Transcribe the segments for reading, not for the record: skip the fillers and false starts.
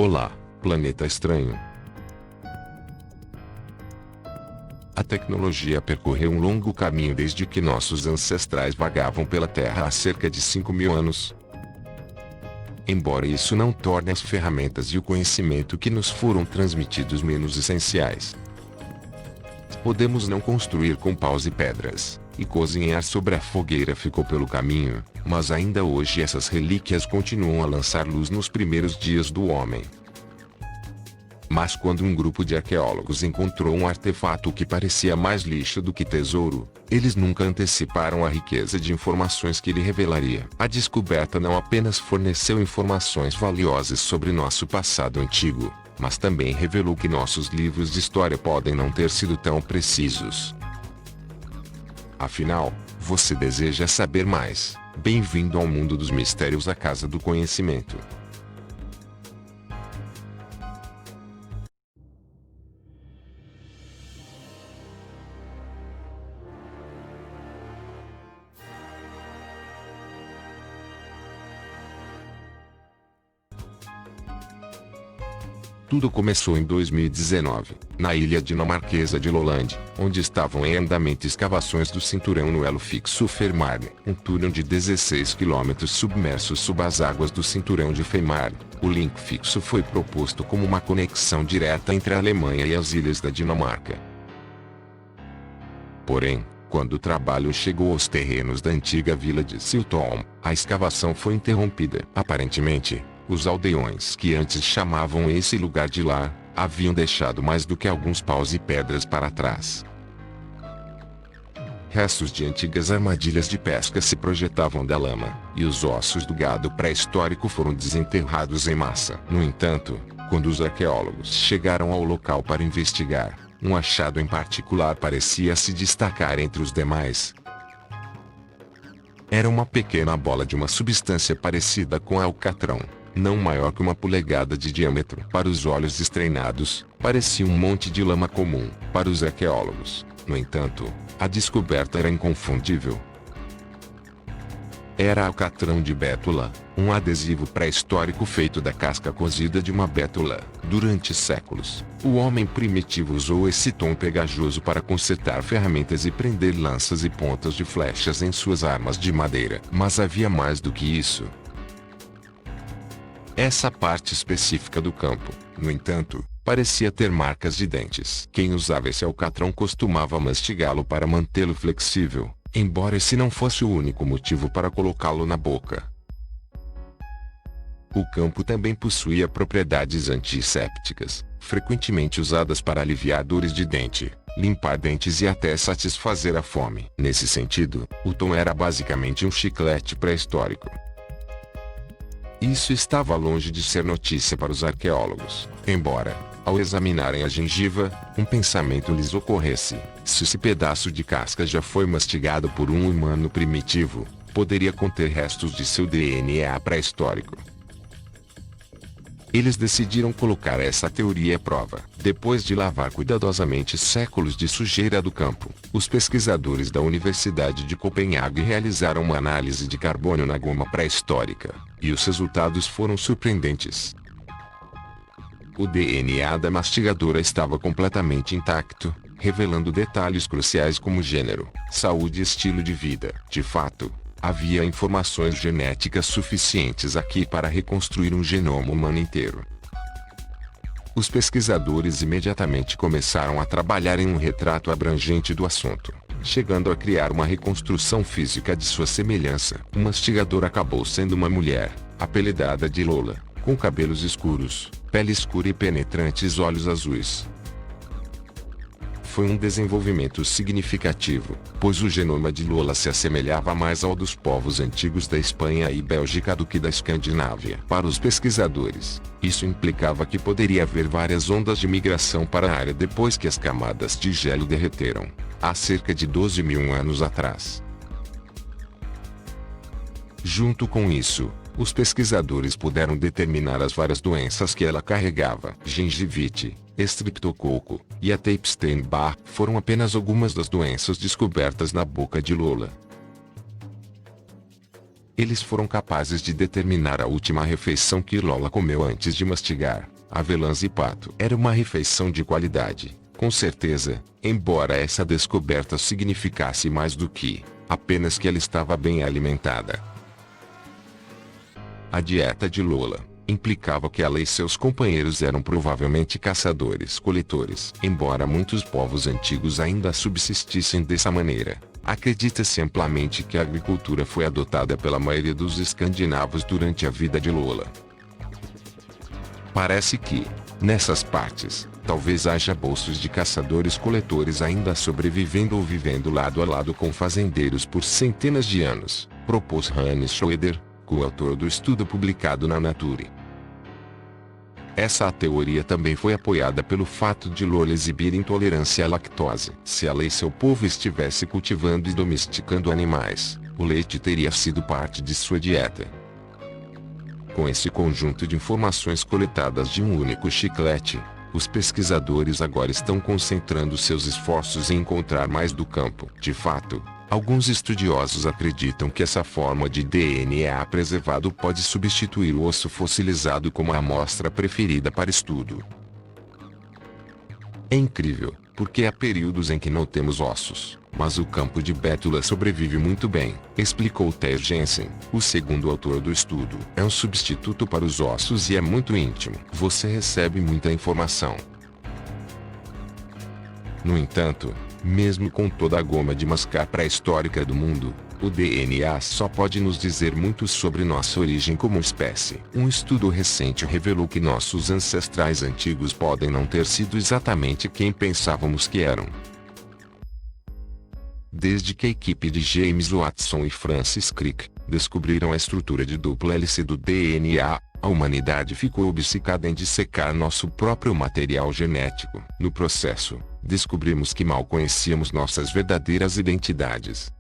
Olá, planeta estranho. A tecnologia percorreu um longo caminho desde que nossos ancestrais vagavam pela Terra há cerca de 5.000 anos. Embora isso não torne as ferramentas e o conhecimento que nos foram transmitidos menos essenciais. Podemos não construir com paus e pedras, e cozinhar sobre a fogueira ficou pelo caminho, mas ainda hoje essas relíquias continuam a lançar luz nos primeiros dias do homem. Mas quando um grupo de arqueólogos encontrou um artefato que parecia mais lixo do que tesouro, eles nunca anteciparam a riqueza de informações que ele revelaria. A descoberta não apenas forneceu informações valiosas sobre nosso passado antigo, mas também revelou que nossos livros de história podem não ter sido tão precisos. Afinal, você deseja saber mais? Bem-vindo ao mundo dos mistérios, a casa do conhecimento. Tudo começou em 2019, na ilha dinamarquesa de Lolland, onde estavam em andamento escavações do cinturão no elo fixo Fehmarn, um túnel de 16 km submerso sob as águas do cinturão de Fehmarn. O link fixo foi proposto como uma conexão direta entre a Alemanha e as ilhas da Dinamarca. Porém, quando o trabalho chegou aos terrenos da antiga vila de Siltholm, a escavação foi interrompida. Aparentemente, os aldeões que antes chamavam esse lugar de lar, haviam deixado mais do que alguns paus e pedras para trás. Restos de antigas armadilhas de pesca se projetavam da lama, e os ossos do gado pré-histórico foram desenterrados em massa. No entanto, quando os arqueólogos chegaram ao local para investigar, um achado em particular parecia se destacar entre os demais. Era uma pequena bola de uma substância parecida com alcatrão, não maior que 1 polegada de diâmetro. Para os olhos estreinados, parecia um monte de lama comum. Para os arqueólogos, no entanto, a descoberta era inconfundível. Era alcatrão de bétula, um adesivo pré-histórico feito da casca cozida de uma bétula. Durante séculos, o homem primitivo usou esse tom pegajoso para consertar ferramentas e prender lanças e pontas de flechas em suas armas de madeira. Mas havia mais do que isso. Essa parte específica do campo, no entanto, parecia ter marcas de dentes. Quem usava esse alcatrão costumava mastigá-lo para mantê-lo flexível, embora esse não fosse o único motivo para colocá-lo na boca. O campo também possuía propriedades antissépticas, frequentemente usadas para aliviar dores de dente, limpar dentes e até satisfazer a fome. Nesse sentido, o tom era basicamente um chiclete pré-histórico. Isso estava longe de ser notícia para os arqueólogos, embora, ao examinarem a gengiva, um pensamento lhes ocorresse: se esse pedaço de casca já foi mastigado por um humano primitivo, poderia conter restos de seu DNA pré-histórico. Eles decidiram colocar essa teoria à prova. Depois de lavar cuidadosamente séculos de sujeira do campo, os pesquisadores da Universidade de Copenhague realizaram uma análise de carbono na goma pré-histórica, e os resultados foram surpreendentes. O DNA da mastigadora estava completamente intacto, revelando detalhes cruciais como gênero, saúde e estilo de vida. De fato, havia informações genéticas suficientes aqui para reconstruir um genoma humano inteiro. Os pesquisadores imediatamente começaram a trabalhar em um retrato abrangente do assunto, chegando a criar uma reconstrução física de sua semelhança. O mastigador acabou sendo uma mulher, apelidada de Lola, com cabelos escuros, pele escura e penetrantes olhos azuis. Foi um desenvolvimento significativo, pois o genoma de Lola se assemelhava mais ao dos povos antigos da Espanha e Bélgica do que da Escandinávia. Para os pesquisadores, isso implicava que poderia haver várias ondas de migração para a área depois que as camadas de gelo derreteram, há cerca de 12.000 anos atrás. Junto com isso, os pesquisadores puderam determinar as várias doenças que ela carregava. Gengivite, estriptococo e até Epstein-Barr foram apenas algumas das doenças descobertas na boca de Lola. Eles foram capazes de determinar a última refeição que Lola comeu antes de mastigar, avelãs e pato. Era uma refeição de qualidade, com certeza, embora essa descoberta significasse mais do que apenas que ela estava bem alimentada. A dieta de Lola implicava que ela e seus companheiros eram provavelmente caçadores-coletores. Embora muitos povos antigos ainda subsistissem dessa maneira, acredita-se amplamente que a agricultura foi adotada pela maioria dos escandinavos durante a vida de Lola. Parece que, nessas partes, talvez haja bolsos de caçadores-coletores ainda sobrevivendo ou vivendo lado a lado com fazendeiros por centenas de anos, propôs Hannes Schroeder, coautor do estudo publicado na Nature. Essa teoria também foi apoiada pelo fato de Lola exibir intolerância à lactose. Se ela e seu povo estivesse cultivando e domesticando animais, o leite teria sido parte de sua dieta. Com esse conjunto de informações coletadas de um único chiclete, os pesquisadores agora estão concentrando seus esforços em encontrar mais do campo. De fato, alguns estudiosos acreditam que essa forma de DNA preservado pode substituir o osso fossilizado como a amostra preferida para estudo. É incrível, porque há períodos em que não temos ossos, mas o campo de bétula sobrevive muito bem, explicou Theo Jensen, o segundo autor do estudo. É um substituto para os ossos e é muito íntimo. Você recebe muita informação. No entanto, mesmo com toda a goma de mascar pré-histórica do mundo, o DNA só pode nos dizer muito sobre nossa origem como espécie. Um estudo recente revelou que nossos ancestrais antigos podem não ter sido exatamente quem pensávamos que eram. Desde que a equipe de James Watson e Francis Crick descobriram a estrutura de dupla hélice do DNA, a humanidade ficou obcecada em dissecar nosso próprio material genético. No processo, descobrimos que mal conhecíamos nossas verdadeiras identidades.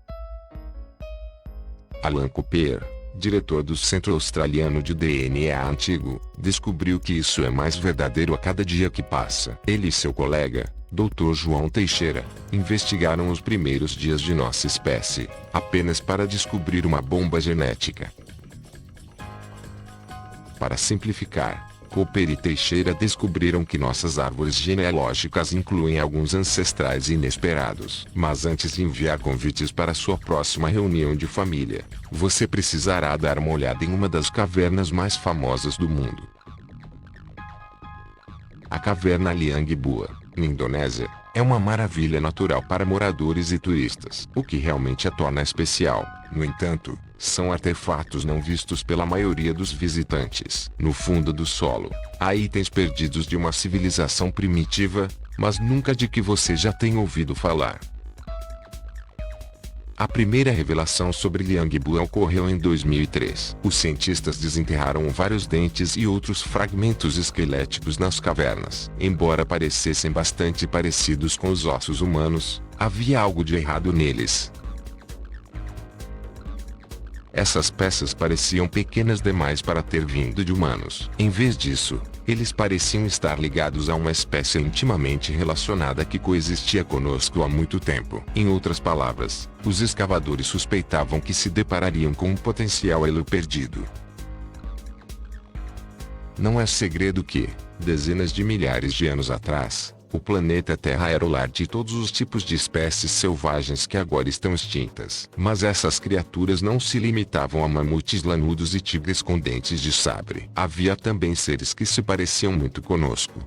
Alan Cooper, diretor do Centro Australiano de DNA Antigo, descobriu que isso é mais verdadeiro a cada dia que passa. Ele e seu colega, Dr. João Teixeira, investigaram os primeiros dias de nossa espécie, apenas para descobrir uma bomba genética. Para simplificar, Cooper e Teixeira descobriram que nossas árvores genealógicas incluem alguns ancestrais inesperados. Mas antes de enviar convites para sua próxima reunião de família, você precisará dar uma olhada em uma das cavernas mais famosas do mundo. A caverna Liang Bua, na Indonésia, é uma maravilha natural para moradores e turistas. O que realmente a torna especial, no entanto, são artefatos não vistos pela maioria dos visitantes. No fundo do solo, há itens perdidos de uma civilização primitiva, mas nunca de que você já tenha ouvido falar. A primeira revelação sobre Liang Bua ocorreu em 2003. Os cientistas desenterraram vários dentes e outros fragmentos esqueléticos nas cavernas. Embora parecessem bastante parecidos com os ossos humanos, havia algo de errado neles. Essas peças pareciam pequenas demais para ter vindo de humanos. Em vez disso, eles pareciam estar ligados a uma espécie intimamente relacionada que coexistia conosco há muito tempo. Em outras palavras, os escavadores suspeitavam que se deparariam com um potencial elo perdido. Não é segredo que, dezenas de milhares de anos atrás, o planeta Terra era o lar de todos os tipos de espécies selvagens que agora estão extintas. Mas essas criaturas não se limitavam a mamutes lanudos e tigres com dentes de sabre. Havia também seres que se pareciam muito conosco.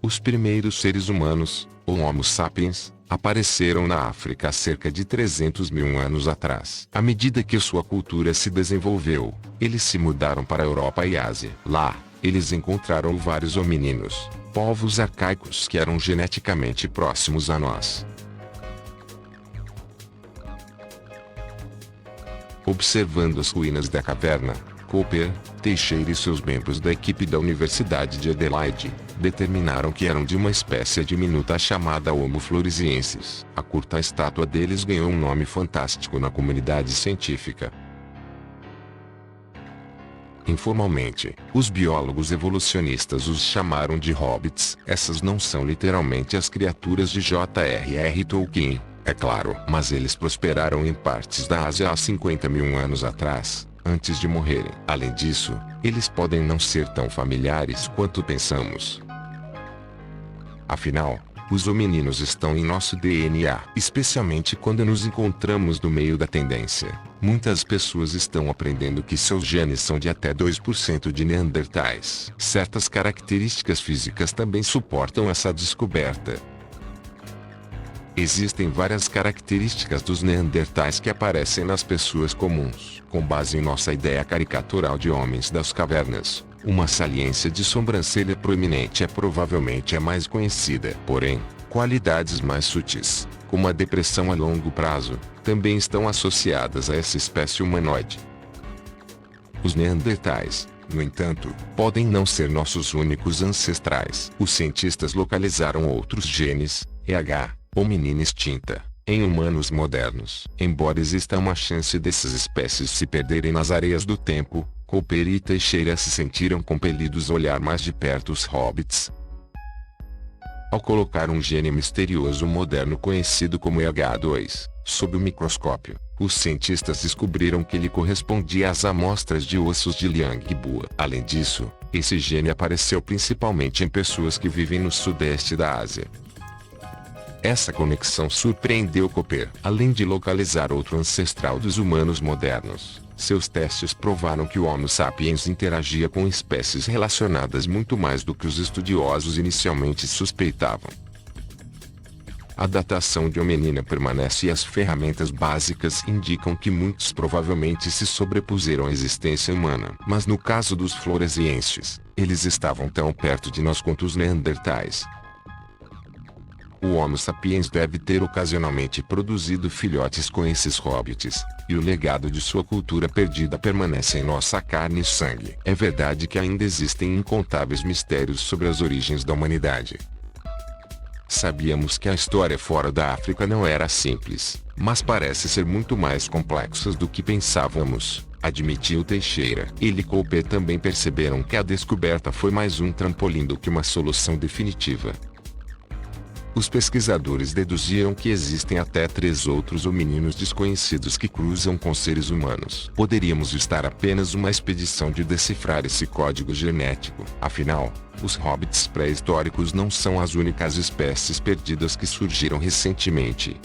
Os primeiros seres humanos, ou Homo sapiens, apareceram na África há cerca de 300 mil anos atrás. À medida que sua cultura se desenvolveu, eles se mudaram para a Europa e Ásia. Lá, eles encontraram vários homínidos, povos arcaicos que eram geneticamente próximos a nós. Observando as ruínas da caverna, Cooper, Teixeira e seus membros da equipe da Universidade de Adelaide determinaram que eram de uma espécie diminuta chamada Homo floresiensis. A curta estátua deles ganhou um nome fantástico na comunidade científica. Informalmente, os biólogos evolucionistas os chamaram de hobbits. Essas não são literalmente as criaturas de J.R.R. Tolkien, é claro, mas eles prosperaram em partes da Ásia há 50 mil anos atrás, antes de morrerem. Além disso, eles podem não ser tão familiares quanto pensamos. Afinal, os homininos estão em nosso DNA, especialmente quando nos encontramos no meio da tendência. Muitas pessoas estão aprendendo que seus genes são de até 2% de neandertais. Certas características físicas também suportam essa descoberta. Existem várias características dos neandertais que aparecem nas pessoas comuns. Com base em nossa ideia caricatural de homens das cavernas, uma saliência de sobrancelha proeminente é provavelmente a mais conhecida. Porém, qualidades mais sutis, como a depressão a longo prazo, também estão associadas a essa espécie humanoide. Os neandertais, no entanto, podem não ser nossos únicos ancestrais. Os cientistas localizaram outros genes, EH, hominina extinta, em humanos modernos. Embora exista uma chance dessas espécies se perderem nas areias do tempo, Cooper e Teixeira se sentiram compelidos a olhar mais de perto os hobbits. Ao colocar um gene misterioso moderno conhecido como EH2, sob o microscópio, os cientistas descobriram que ele correspondia às amostras de ossos de Liang-Bua. Além disso, esse gene apareceu principalmente em pessoas que vivem no sudeste da Ásia. Essa conexão surpreendeu Cooper. Além de localizar outro ancestral dos humanos modernos, seus testes provaram que o Homo sapiens interagia com espécies relacionadas muito mais do que os estudiosos inicialmente suspeitavam. A datação de hominina permanece e as ferramentas básicas indicam que muitos provavelmente se sobrepuseram à existência humana. Mas no caso dos floresienses, eles estavam tão perto de nós quanto os neandertais. O Homo sapiens deve ter ocasionalmente produzido filhotes com esses hobbits, e o legado de sua cultura perdida permanece em nossa carne e sangue. É verdade que ainda existem incontáveis mistérios sobre as origens da humanidade. Sabíamos que a história fora da África não era simples, mas parece ser muito mais complexa do que pensávamos, admitiu Teixeira. Ele e Cooper também perceberam que a descoberta foi mais um trampolim do que uma solução definitiva. Os pesquisadores deduziram que existem até 3 outros homininos desconhecidos que cruzam com seres humanos. Poderíamos estar apenas uma expedição de decifrar esse código genético. Afinal, os hobbits pré-históricos não são as únicas espécies perdidas que surgiram recentemente.